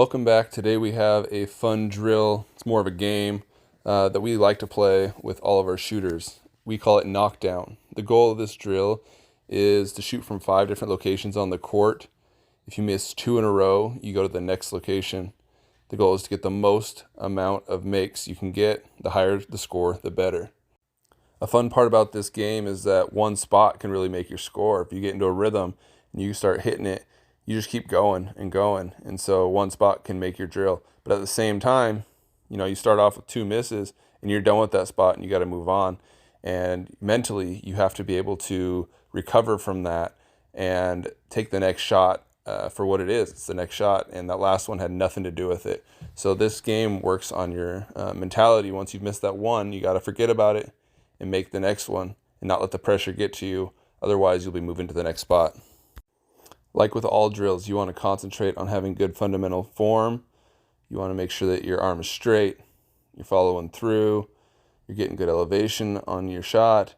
Welcome back. Today we have a fun drill. It's more of a game that we like to play with all of our shooters. We call it knockdown. The goal of this drill is to shoot from 5 different locations on the court. If you miss 2 in a row, you go to the next location. The goal is to get the most amount of makes you can get. The higher the score, the better. A fun part about this game is that one spot can really make your score. If you get into a rhythm and you start hitting it, you just keep going and going. And so one spot can make your drill. But at the same time, you start off with 2 misses and you're done with that spot and you got to move on. And mentally, you have to be able to recover from that and take the next shot for what it is. It's the next shot, and that last one had nothing to do with it. So this game works on your mentality. Once you've missed that one, you got to forget about it and make the next one and not let the pressure get to you. Otherwise, you'll be moving to the next spot. Like with all drills, you want to concentrate on having good fundamental form. You want to make sure that your arm is straight, you're following through, you're getting good elevation on your shot,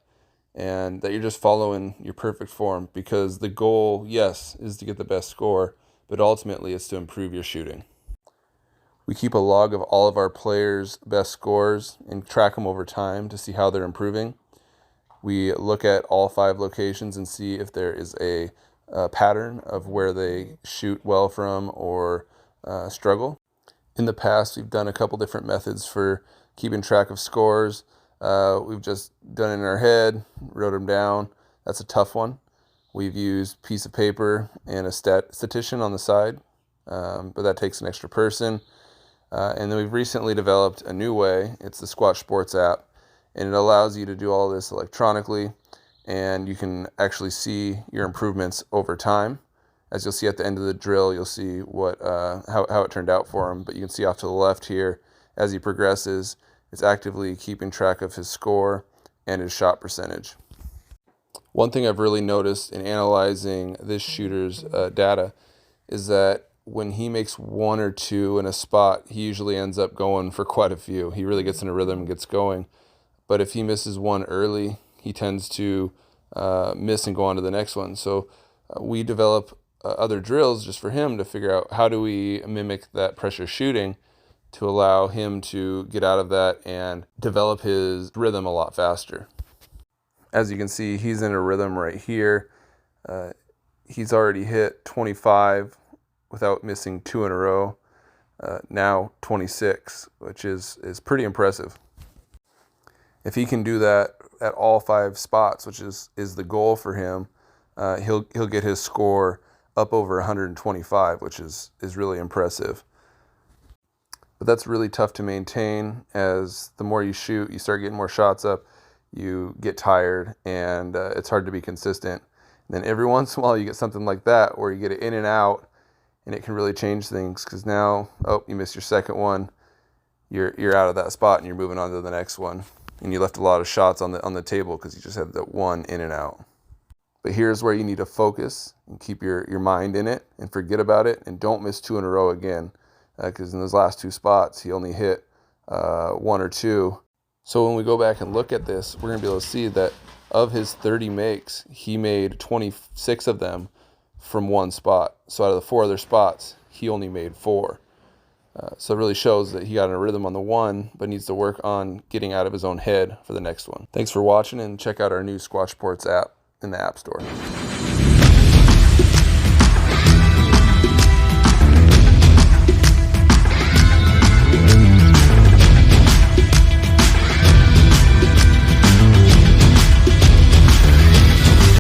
and that you're just following your perfect form, because the goal, yes, is to get the best score, but ultimately it's to improve your shooting. We keep a log of all of our players' best scores and track them over time to see how they're improving. We look at all 5 locations and see if there is a pattern of where they shoot well from or struggle. In the past, we've done a couple different methods for keeping track of scores. We've just done it in our head, wrote them down. That's a tough one. We've used a piece of paper and a statistician on the side, but that takes an extra person. And then we've recently developed a new way. It's the Squatch Sports app, and it allows you to do all this electronically, and you can actually see your improvements over time. As you'll see at the end of the drill, you'll see how it turned out for him. But you can see off to the left here, as he progresses, it's actively keeping track of his score and his shot percentage. One thing I've really noticed in analyzing this shooter's data is that when he makes 1 or 2 in a spot, he usually ends up going for quite a few. He really gets in a rhythm and gets going. But if he misses 1 early, he tends to miss and go on to the next one. So we develop other drills just for him to figure out how do we mimic that pressure shooting to allow him to get out of that and develop his rhythm a lot faster. As you can see, he's in a rhythm right here. He's already hit 25 without missing 2 in a row. Now 26, which is pretty impressive. If he can do that at all 5 spots, which is the goal for him, he'll get his score up over 125, which is really impressive. But that's really tough to maintain. As the more you shoot, you start getting more shots up, you get tired, and it's hard to be consistent. And then every once in a while you get something like that where you get it in and out, and it can really change things, because now, you missed your second one, you're out of that spot and you're moving on to the next one. And you left a lot of shots on the table because you just had that one in and out. But here's where you need to focus and keep your mind in it and forget about it, and don't miss 2 in a row again, because in those last 2 spots he only hit 1 or 2. So when we go back and look at this, we're going to be able to see that of his 30 makes, he made 26 of them from 1 spot. So out of the 4 other spots, he only made 4. So it really shows that he got in a rhythm on the one, but needs to work on getting out of his own head for the next one. Thanks for watching, and check out our new Squatch Sports app in the App Store.